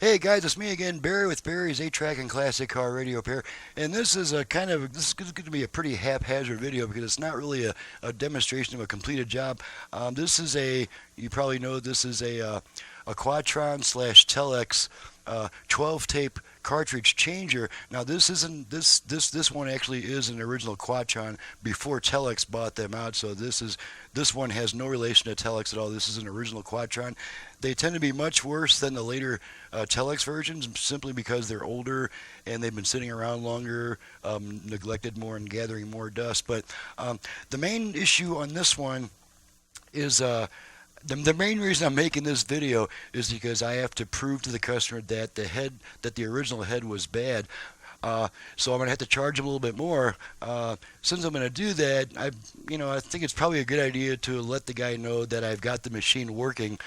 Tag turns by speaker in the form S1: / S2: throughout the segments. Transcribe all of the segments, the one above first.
S1: Hey guys, it's me again, Barry with Barry's 8-Track and Classic Car Radio Repair. And this is this is going to be a pretty haphazard video because it's not really a demonstration of a completed job. This is you probably know this is a Quatron slash Telex 12 tape cartridge changer. Now this one actually is an original Quatron before Telex bought them out, so this one has no relation to Telex at all. This is an original Quatron. They tend to be much worse than the later Telex versions simply because they're older and they've been sitting around longer, neglected more and gathering more dust. But the main issue on this one is the main reason I'm making this video is because I have to prove to the customer that the original head was bad. So I'm going to have to charge them a little bit more. Since I'm going to do that, I think it's probably a good idea to let the guy know that I've got the machine working,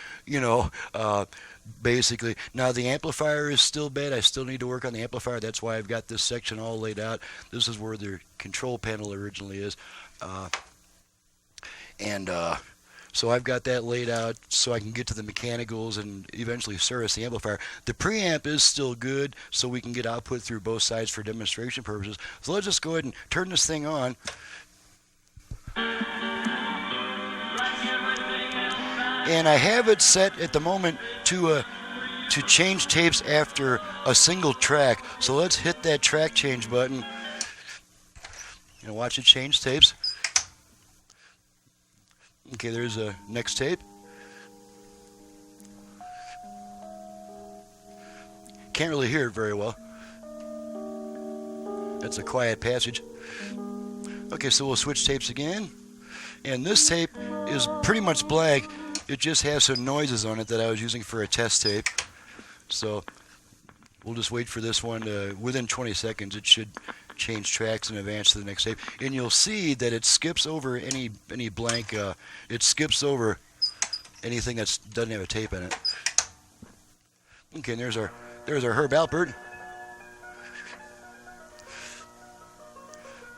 S1: basically. Now the amplifier is still bad. I still need to work on the amplifier. That's why I've got this section all laid out. This is where the control panel originally is. So I've got that laid out so I can get to the mechanicals and eventually service the amplifier. The preamp is still good, so we can get output through both sides for demonstration purposes. So let's just go ahead and turn this thing on. And I have it set at the moment to change tapes after a single track. So let's hit that track change button and watch it change tapes. Okay, there's a next tape. Can't really hear it very well. That's a quiet passage. Okay, so we'll switch tapes again. And this tape is pretty much blank. It just has some noises on it that I was using for a test tape. So we'll just wait for this one. Within 20 seconds, it should change tracks and advance to the next tape, and you'll see that it skips over any blank. It skips over anything that doesn't have a tape in it. Okay, and there's our Herb Alpert,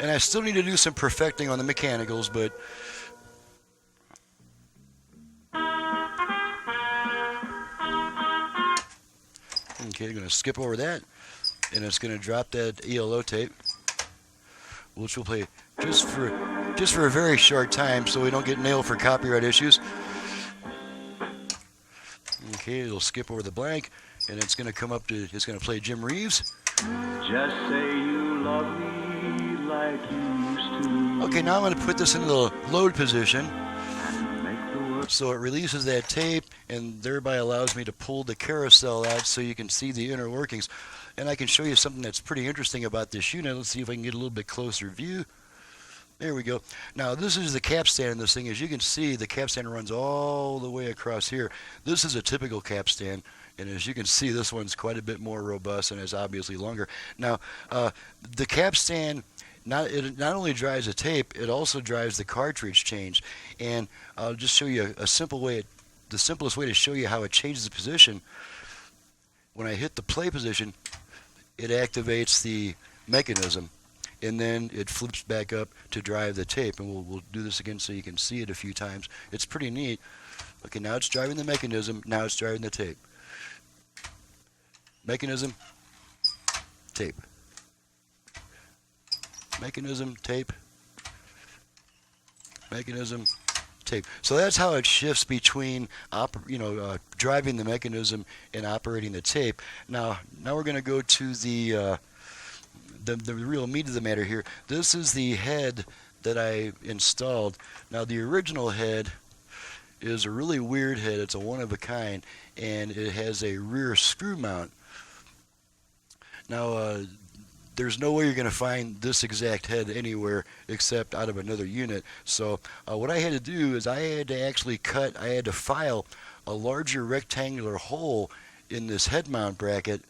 S1: and I still need to do some perfecting on the mechanicals, but okay, I'm going to skip over that, and it's going to drop that ELO tape, which we'll play just for a very short time so we don't get nailed for copyright issues. Okay, it'll skip over the blank, and it's going to come up to, it's going to play Jim Reeves.
S2: Just say you love me like you used to.
S1: Okay, now I'm going to put this into the load position. So it releases that tape and thereby allows me to pull the carousel out so you can see the inner workings. And I can show you something that's pretty interesting about this unit. Let's see if I can get a little bit closer view. There we go. Now this is the capstan in this thing. As you can see, the capstan runs all the way across here. This is a typical capstan, and as you can see, this one's quite a bit more robust and is obviously longer. Now the capstan, it not only drives the tape, it also drives the cartridge change. And I'll just show you a simple way, the simplest way to show you how it changes the position. When I hit the play position, it activates the mechanism, and then it flips back up to drive the tape. And we'll do this again so you can see it a few times. It's pretty neat. Okay, now it's driving the mechanism, now it's driving the tape. Mechanism, tape. Mechanism, tape. Mechanism, tape. So that's how it shifts between driving the mechanism and operating the tape. Now we're going to go to the real meat of the matter here. This is the head that I installed. Now the original head is a really weird head. It's a one of a kind, and it has a rear screw mount. Now there's no way you're going to find this exact head anywhere except out of another unit. So what I had to do is I had to file a larger rectangular hole in this head mount bracket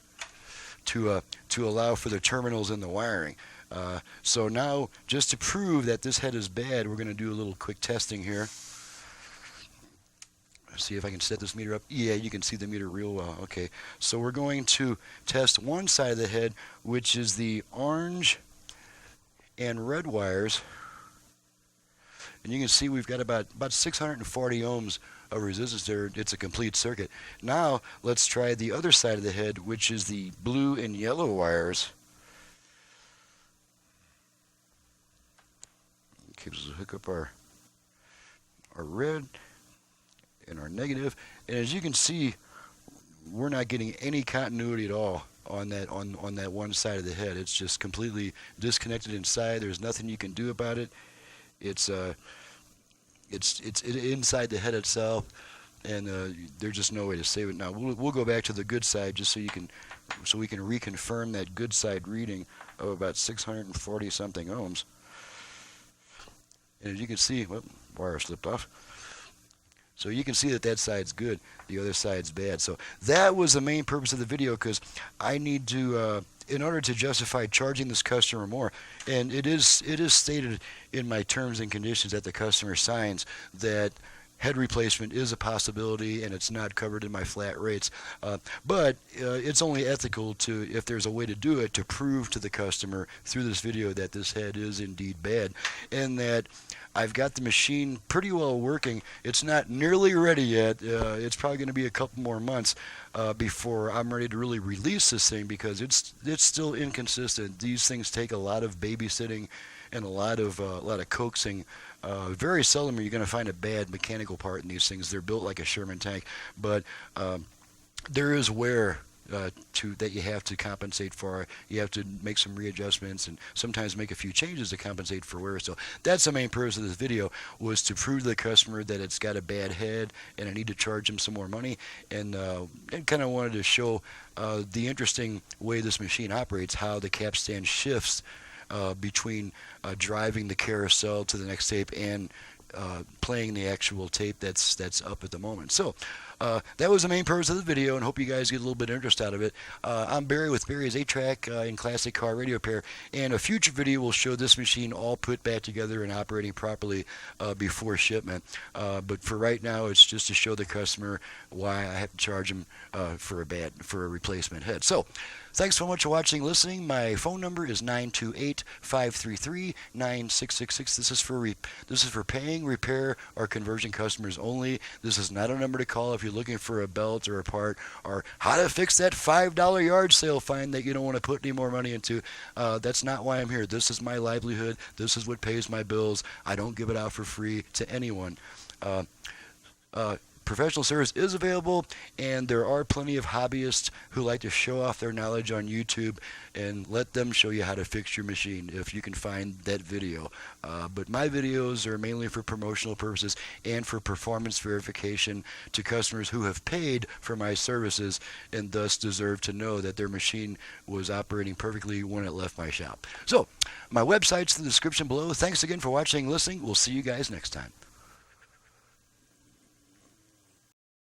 S1: to allow for the terminals in the wiring. So now, just to prove that this head is bad, we're going to do a little quick testing here. See if I can set this meter up. Yeah, you can see the meter real well. Okay, so we're going to test one side of the head, which is the orange and red wires. And you can see we've got about 640 ohms of resistance there. It's a complete circuit. Now let's try the other side of the head, which is the blue and yellow wires. Okay, so hook up our red and our negative, and as you can see, we're not getting any continuity at all on that one side of the head. It's just completely disconnected inside. There's nothing you can do about it. It's inside the head itself, and there's just no way to save it. Now we'll go back to the good side just so we can reconfirm that good side reading of about 640 something ohms. And as you can see, well, wire slipped off. So you can see that side's good, the other side's bad. So that was the main purpose of the video, because I need to, in order to justify charging this customer more, and it is stated in my terms and conditions that the customer signs that head replacement is a possibility and it's not covered in my flat rates. But it's only ethical to, if there's a way to do it, to prove to the customer through this video that this head is indeed bad, and that I've got the machine pretty well working. It's not nearly ready yet. It's probably going to be a couple more months before I'm ready to really release this thing, because it's still inconsistent. These things take a lot of babysitting and a lot of coaxing. Very seldom are you going to find a bad mechanical part in these things. They're built like a Sherman tank, but there is wear that you have to compensate for. You have to make some readjustments and sometimes make a few changes to compensate for wear. So that's the main purpose of this video, was to prove to the customer that it's got a bad head and I need to charge him some more money, and kind of wanted to show the interesting way this machine operates, how the capstan shifts between driving the carousel to the next tape and playing the actual tape that's up at the moment. So that was the main purpose of the video, and hope you guys get a little bit of interest out of it. I'm Barry with Barry's 8-Track and Classic Car Radio Repair, and a future video will show this machine all put back together and operating properly before shipment. But for right now, it's just to show the customer why I have to charge them for a replacement head. So thanks so much for watching, listening. My phone number is 928-533-9666. This is for paying, repair, or conversion customers only. This is not a number to call if you're looking for a belt or a part, or how to fix that $5 yard sale fine that you don't want to put any more money into. That's not why I'm here. This is my livelihood. This is what pays my bills. I don't give it out for free to anyone. Professional service is available, and there are plenty of hobbyists who like to show off their knowledge on YouTube, and let them show you how to fix your machine if you can find that video. But my videos are mainly for promotional purposes and for performance verification to customers who have paid for my services and thus deserve to know that their machine was operating perfectly when it left my shop. So my website's in the description below. Thanks again for watching and listening. We'll see you guys next time.